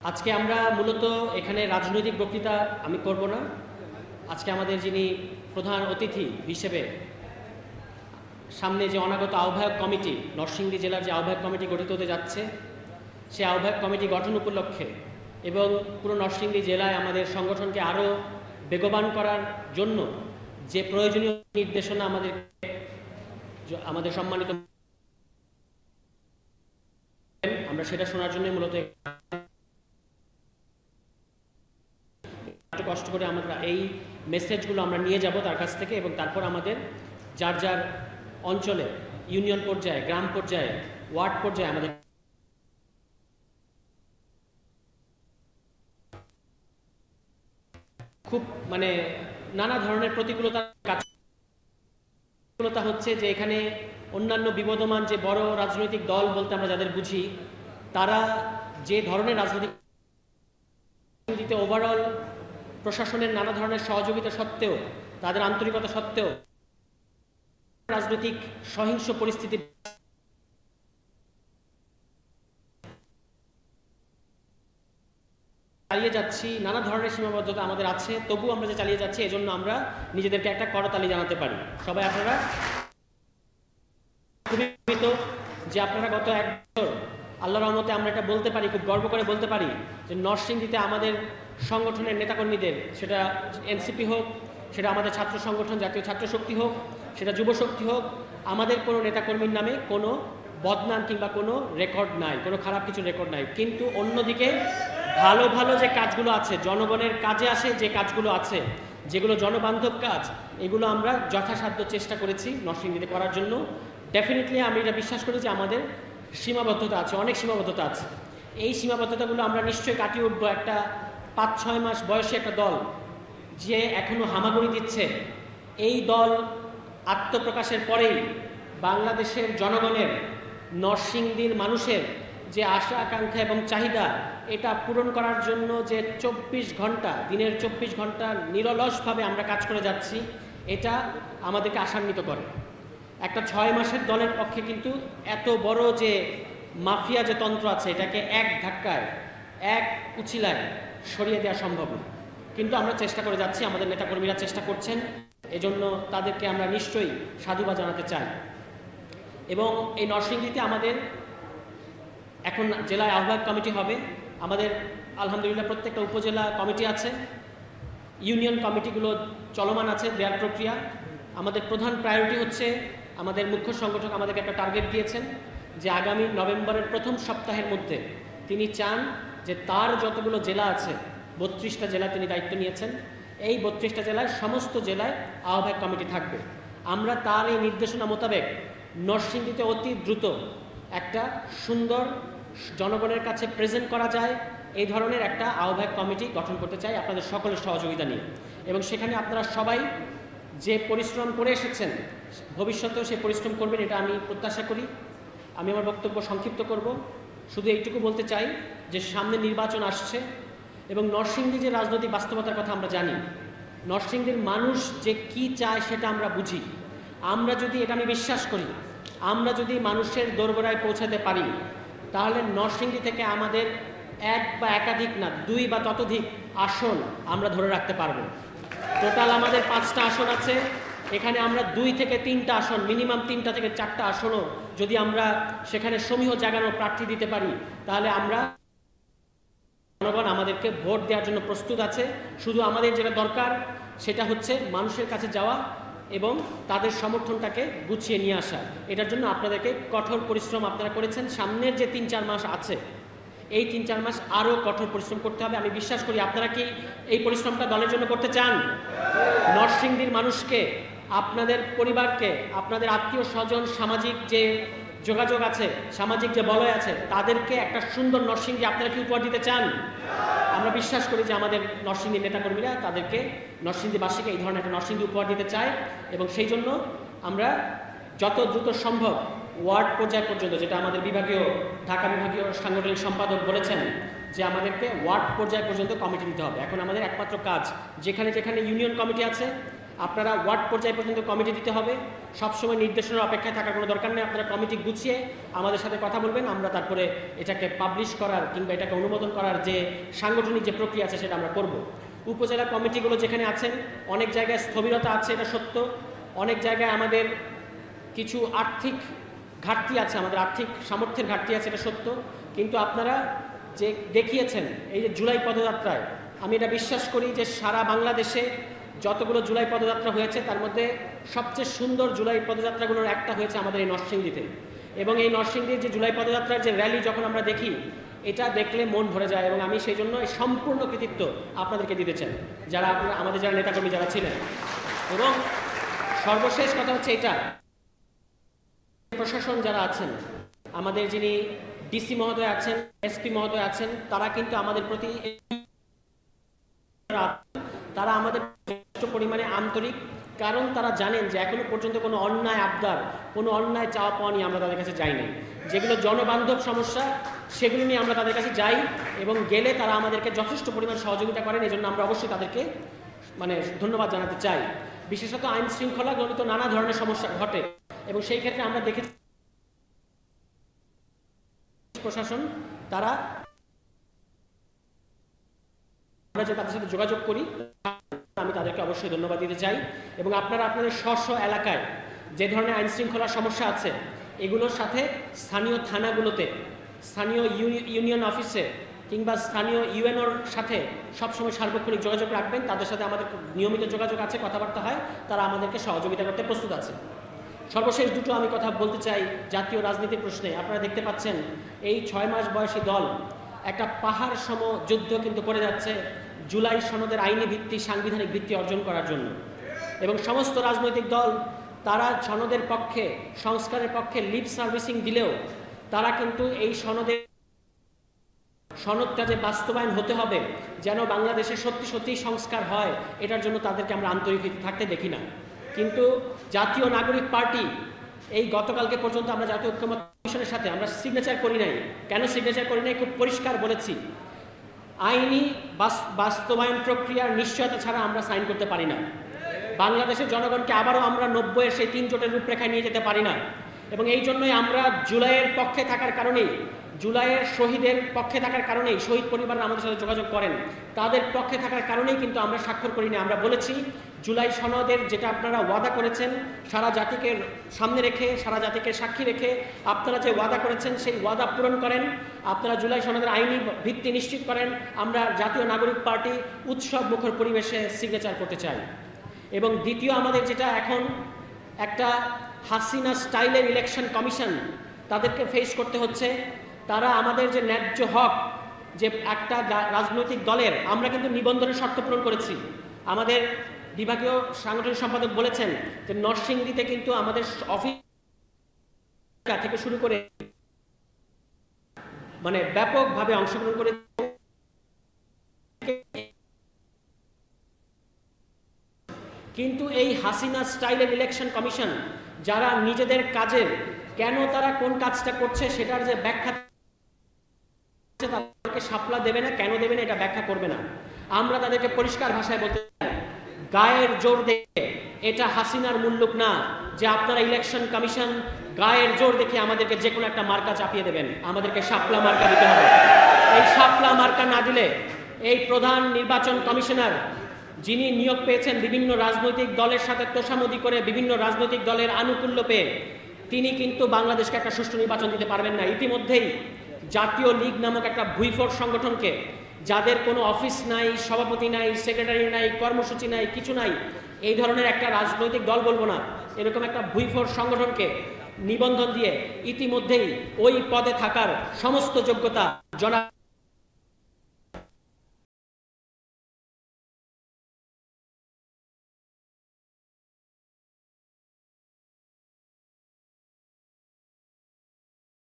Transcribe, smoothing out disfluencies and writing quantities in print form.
আজকে আমরা মূলত এখানে রাজনৈতিক বক্তৃতা আমি করব না। আজকে আমাদের যিনি প্রধান অতিথি হিসেবে সামনে যে অনাগত আহ্বায়ক কমিটি, নরসিংদী জেলার যে আহ্বায়ক কমিটি গঠিত হতে যাচ্ছে, সেই আহ্বায়ক কমিটি গঠন উপলক্ষে এবং পুরো নরসিংদী জেলায় আমাদের সংগঠনকে আরও বেগবান করার জন্য যে প্রয়োজনীয় নির্দেশনা আমাদের সম্মানিত আমরা সেটা শোনার জন্য মূলত একটু কষ্ট করে আমরা এই মেসেজগুলো আমরা নিয়ে যাব তার কাছ থেকে, এবং তারপর আমাদের যার যার অঞ্চলে ইউনিয়ন পর্যায়ে, গ্রাম পর্যায়ে, ওয়ার্ড পর্যায়ে আমাদের খুব নানা ধরনের প্রতিকূলতা হচ্ছে যে এখানে অন্যান্য বিবদমান যে বড় রাজনৈতিক দল বলতে আমরা যাদের বুঝি, তারা যে ধরনের রাজনীতিতে ওভারঅল প্রশাসনের নানা ধরনের সহযোগিতা সত্ত্বেও, তাদের আন্তরিকতা সত্ত্বেও রাজনৈতিক সহিংস পরিস্থিতি চালিয়ে যাচ্ছি, নানা ধরনের সীমাবদ্ধতা আমাদের আছে, তবু আমরা যে চালিয়ে যাচ্ছি এজন্য আমরা নিজেদেরকে একটা করতালি জানাতে পারি। সবাই আপনারা খুবই যে আপনারা গত এক বছর আল্লাহর রহমতে আমরা এটা বলতে পারি, খুব গর্ব করে বলতে পারি যে নরসিংদীতে আমাদের সংগঠনের নেতাকর্মীদের, সেটা এনসিপি হোক, সেটা আমাদের ছাত্র সংগঠন জাতীয় ছাত্র শক্তি হোক, সেটা যুব শক্তি হোক, আমাদের কোনো নেতাকর্মীর নামে কোনো বদনাম কিংবা কোনো রেকর্ড নাই, কোনো খারাপ কিছু রেকর্ড নাই। কিন্তু অন্যদিকে ভালো ভালো যে কাজগুলো আছে, জনগণের কাজে আসে যে কাজগুলো আছে, যেগুলো জনবান্ধব কাজ, এগুলো আমরা যথাসাধ্য চেষ্টা করেছি নরসিংদীতে করার জন্য। ডেফিনেটলি আমি এটা বিশ্বাস করি যে আমাদের সীমাবদ্ধতা আছে, অনেক সীমাবদ্ধতা আছে। এই সীমাবদ্ধতাগুলো আমরা নিশ্চয়ই কাটিয়ে উঠবো। একটা 5-6 মাস বয়সী একটা দল যে এখনো হামাগুড়ি দিচ্ছে, এই দল আত্মপ্রকাশের পরেই বাংলাদেশের জনগণের, নরসিংদীর মানুষের যে আশা আকাঙ্ক্ষা এবং চাহিদা, এটা পূরণ করার জন্য যে 24 ঘন্টা, দিনের 24 ঘন্টা নিরলসভাবে আমরা কাজ করে যাচ্ছি, এটা আমাদেরকে আশান্বিত করে। একটা 6 মাসের দলের পক্ষে কিন্তু এত বড় যে মাফিয়া যে তন্ত্র আছে, এটাকে এক ধাক্কায়, এক উছিলায় সরিয়ে দেওয়া সম্ভব না। কিন্তু আমরা চেষ্টা করে যাচ্ছি, আমাদের নেতাকর্মীরা চেষ্টা করছেন, এজন্য তাদেরকে আমরা নিশ্চয়ই সাধুবাদ জানাতে চাই। এবং এই নরসিংদীতে আমাদের এখন জেলায় আহ্বায়ক কমিটি হবে। আমাদের আলহামদুলিল্লাহ প্রত্যেকটা উপজেলা কমিটি আছে, ইউনিয়ন কমিটিগুলো চলমান আছে, দেওয়ার প্রক্রিয়া। আমাদের প্রধান প্রায়োরিটি হচ্ছে, আমাদের মুখ্য সংগঠক আমাদেরকে একটা টার্গেট দিয়েছেন যে আগামী নভেম্বরের প্রথম সপ্তাহের মধ্যে তিনি চান যে তার যতগুলো জেলা আছে, 32টা জেলা তিনি দায়িত্ব নিয়েছেন, এই 32টা জেলায় সমস্ত জেলায় আহ্বায়ক কমিটি থাকবে। আমরা তার এই নির্দেশনা মোতাবেক নরসিংদীতে অতি দ্রুত একটা সুন্দর, জনগণের কাছে প্রেজেন্ট করা যায় এই ধরনের একটা আহ্বায়ক কমিটি গঠন করতে চাই আপনাদের সকলের সহযোগিতা নিয়ে। এবং সেখানে আপনারা সবাই যে পরিশ্রম করে এসেছেন, ভবিষ্যতেও সে পরিশ্রম করবেন, এটা আমি প্রত্যাশা করি। আমি আমার বক্তব্য সংক্ষিপ্ত করব, শুধু এইটুকু বলতে চাই যে সামনে নির্বাচন আসছে এবং নরসিংদী যে রাজনৈতিক বাস্তবতার কথা আমরা জানি, নরসিংদীর মানুষ যে কি চায় সেটা আমরা বুঝি। আমরা যদি, এটা আমি বিশ্বাস করি, আমরা যদি মানুষের দোরগোড়ায় পৌঁছাতে পারি, তাহলে নরসিংদী থেকে আমাদের এক বা একাধিক না, 2 বা ততোধিক আসন আমরা ধরে রাখতে পারবো। টোটাল আমাদের 5টা আসন আছে, এখানে আমরা 2 থেকে 3টা আসন, মিনিমাম 3টা থেকে 4টা আসনও যদি আমরা সেখানে সমীহ জাগানো প্রার্থী দিতে পারি, তাহলে আমরা, জনগণ আমাদেরকে ভোট দেওয়ার জন্য প্রস্তুত আছে। শুধু আমাদের যেটা দরকার সেটা হচ্ছে মানুষের কাছে যাওয়া এবং তাদের সমর্থনটাকে গুছিয়ে নিয়ে আসা। এটার জন্য আপনাদেরকে কঠোর পরিশ্রম আপনারা করেছেন। সামনের যে 3-4 মাস আছে, এই 3-4 মাস আরও কঠোর পরিশ্রম করতে হবে। আমি বিশ্বাস করি আপনারা কি এই পরিশ্রমটা দলের জন্য করতে চান? নরসিংদীর মানুষকে, আপনাদের পরিবারকে, আপনাদের আত্মীয় স্বজন, সামাজিক যে যোগাযোগ আছে, সামাজিক যে বলয় আছে, তাদেরকে একটা সুন্দর নরসিংদী আপনারা কি উপহার দিতে চান? আমরা বিশ্বাস করি যে আমাদের নরসিংদীর নেতাকর্মীরা তাদেরকে, নরসিংদীবাসীকে এই ধরনের একটা নরসিংদী উপহার দিতে চায়। এবং সেই জন্য আমরা যত দ্রুত সম্ভব ওয়ার্ড পর্যায় পর্যন্ত, যেটা আমাদের ঢাকা বিভাগীয় সাংগঠনিক সম্পাদক বলেছেন যে আমাদেরকে ওয়ার্ড পর্যায় পর্যন্ত কমিটি দিতে হবে। এখন আমাদের একমাত্র কাজ, যেখানে যেখানে ইউনিয়ন কমিটি আছে আপনারা ওয়ার্ড পর্যায় পর্যন্ত কমিটি দিতে হবে, সবসময় নির্দেশনার অপেক্ষায় থাকার কোনো দরকার নেই। আপনারা কমিটি গুছিয়ে আমাদের সাথে কথা বলবেন, আমরা তারপরে এটাকে পাবলিশ করার কিংবা এটাকে অনুমোদন করার যে সাংগঠনিক যে প্রক্রিয়া আছে সেটা আমরা করব। উপজেলা কমিটিগুলো যেখানে আছেন অনেক জায়গায় স্থবিরতা আছে, এটা সত্য। অনেক জায়গায় আমাদের কিছু আর্থিক ঘাটতি আছে, আমাদের আর্থিক সামর্থ্যের ঘাটতি আছে, এটা সত্য। কিন্তু আপনারা যে দেখিয়েছেন এই যে জুলাই পদযাত্রায়, আমি এটা বিশ্বাস করি যে সারা বাংলাদেশে যতগুলো জুলাই পদযাত্রা হয়েছে তার মধ্যে সবচেয়ে সুন্দর জুলাই পদযাত্রাগুলোর একটা হয়েছে আমাদের এই নরসিংদীতে। এবং এই নরসিংদীর যে জুলাই পদযাত্রার যে র্যালি যখন আমরা দেখি, এটা দেখলে মন ভরে যায়। এবং আমি সেই জন্য এই সম্পূর্ণ কৃতিত্ব আপনাদেরকে দিতে চাই, যারা আমাদের যারা নেতাকর্মী যারা ছিলেন। এবং সর্বশেষ কথা হচ্ছে এটা, প্রশাসন যারা আছেন, আমাদের যিনি ডিসি মহোদয় আছেন, এসপি মহোদয় আছেন, তারা কিন্তু আমাদের প্রতি তারা আমাদের যথেষ্ট পরিমাণে আন্তরিক। কারণ তারা জানেন যে এখনো পর্যন্ত কোনো অন্যায় আবদার, কোনো অন্যায় চাওয়া পাওয়া নিয়ে আমরা তাদের কাছে যাই নাই। যেগুলো জনবান্ধব সমস্যা সেগুলো নিয়ে আমরা তাদের কাছে যাই, এবং গেলে তারা আমাদেরকে যথেষ্ট পরিমাণ সহযোগিতা করেন। এই জন্য আমরা অবশ্যই তাদেরকে ধন্যবাদ জানাতে চাই। বিশেষত আইন শৃঙ্খলা জনিত নানা ধরনের সমস্যা ঘটে, এবং সেই ক্ষেত্রে আমরা দেখেছি প্রশাসন তারা আমরা যে তাদের সাথে যোগাযোগ করি, আমি তাদেরকে অবশ্যই ধন্যবাদ দিতে চাই। এবং আপনারা আপনাদের স্ব এলাকায় যে ধরনের আইন শৃঙ্খলার সমস্যা আছে, এগুলোর সাথে স্থানীয় থানাগুলোতে, স্থানীয় ইউনিয়ন অফিসে কিংবা স্থানীয় ইউএনওর সাথে সবসময় সার্বক্ষণিক যোগাযোগ রাখবেন। তাদের সাথে আমাদের নিয়মিত যোগাযোগ আছে, কথাবার্তা হয়, তারা আমাদেরকে সহযোগিতা করতে প্রস্তুত আছে। সর্বশেষ দুটো আমি কথা বলতে চাই জাতীয় রাজনীতির প্রশ্নে। আপনারা দেখতে পাচ্ছেন এই 6 মাস বয়সী দল একটা পাহাড় সম যুদ্ধ কিন্তু করে যাচ্ছে জুলাই সনদের আইনি ভিত্তি, সাংবিধানিক ভিত্তি অর্জন করার জন্য। এবং সমস্ত রাজনৈতিক দল তারা সনদের পক্ষে, সংস্কারের পক্ষে লিপ সার্ভিসিং দিলেও তারা কিন্তু এই সনদটা যে বাস্তবায়ন হতে হবে, যেন বাংলাদেশে সত্যি সত্যি সংস্কার হয়, এটার জন্য তাদেরকে আমরা আন্তরিক থাকতে দেখি না। কিন্তু জাতীয় নাগরিক পার্টি এই গতকালকে পর্যন্ত আমরা জাতীয় ঐক্যমত্য কমিশনের সাথে আমরা সিগনেচার করি নাই। কেন সিগনেচার করি নাই? খুব পরিষ্কার বলেছি, আইনি বাস্তবায়ন প্রক্রিয়ার নিশ্চয়তা ছাড়া আমরা সাইন করতে পারি না। বাংলাদেশের জনগণকে আবারও আমরা 90-এর সেই 3 জোটের রূপরেখায় নিয়ে যেতে পারি না। এবং এই জন্যই আমরা জুলাইয়ের পক্ষে থাকার কারণেই, জুলাইয়ের শহীদের পক্ষে থাকার কারণেই, শহীদ পরিবার আমাদের সাথে যোগাযোগ করেন, তাদের পক্ষে থাকার কারণেই কিন্তু আমরা স্বাক্ষর করি না। আমরা বলেছি জুলাই সনদের যেটা আপনারা ওয়াদা করেছেন, সারা জাতিকে সামনে রেখে, সারা জাতিকে সাক্ষী রেখে আপনারা যে ওয়াদা করেছেন সেই ওয়াদা পূরণ করেন, আপনারা জুলাই সনদের আইনি ভিত্তি নিশ্চিত করেন। আমরা জাতীয় নাগরিক পার্টি উৎসব মুখর পরিবেশে সিগনেচার করতে চাই। এবং দ্বিতীয়, আমাদের যেটা এখন একটা হাসিনা স্টাইলের ইলেকশন কমিশন, তাদেরকে ফেস করতে হচ্ছে। তারা আমাদের যে ন্যায্য হক, যে একটা রাজনৈতিক দলের, আমরা কিন্তু নিবন্ধনের শর্ত পূরণ করেছি। আমাদের বিভাগীয় সাংগঠনিক সম্পাদক বলেছেন যে নরসিংদীতে কিন্তু আমাদের অফিস থেকে শুরু করে ব্যাপকভাবে অংশগ্রহণ করে, কিন্তু এই হাসিনা স্টাইলের ইলেকশন কমিশন যারা নিজেদের কাজের, কেন তারা কোন কাজটা করছে সেটার যে ব্যাখ্যা, তাদেরকে শাপলা দেবে না, কেন দেবে না এটা ব্যাখ্যা করবে না। আমরা তাদেরকে পরিষ্কার ভাষায় বলতে চাই, গায়ের জোর দেখে এটা হাসিনার মুল্লুক না যে আপনারা ইলেকশন কমিশন গায়ের জোর দেখে আমাদেরকে যে কোনো একটা মার্কা চাপিয়ে দেবেন। আমাদেরকে শাপলা মার্কা দিতে হবে। এই শাপলা মার্কা না দিলে এই প্রধান নির্বাচন কমিশনার যিনি নিয়োগ পেয়েছেন বিভিন্ন রাজনৈতিক দলের সাথে তোষামোদি করে, বিভিন্ন রাজনৈতিক দলের আনুকূল্য পেয়ে, তিনি কিন্তু বাংলাদেশকে একটা সুষ্ঠু নির্বাচন দিতে পারবেন না। ইতিমধ্যেই জাতীয় লীগ নামক একটা ভুইফোর সংগঠনকে, যাদের কোনো অফিস নাই, সভাপতি নাই, সেক্রেটারি নাই, কর্মসূচি নাই, কিছু নাই, এই ধরনের একটা রাজনৈতিক দল বলবো না, এরকম একটা ভুইফোর সংগঠনকে নিবন্ধন দিয়ে ইতিমধ্যেই ওই পদে থাকার সমস্ত যোগ্যতা জনাব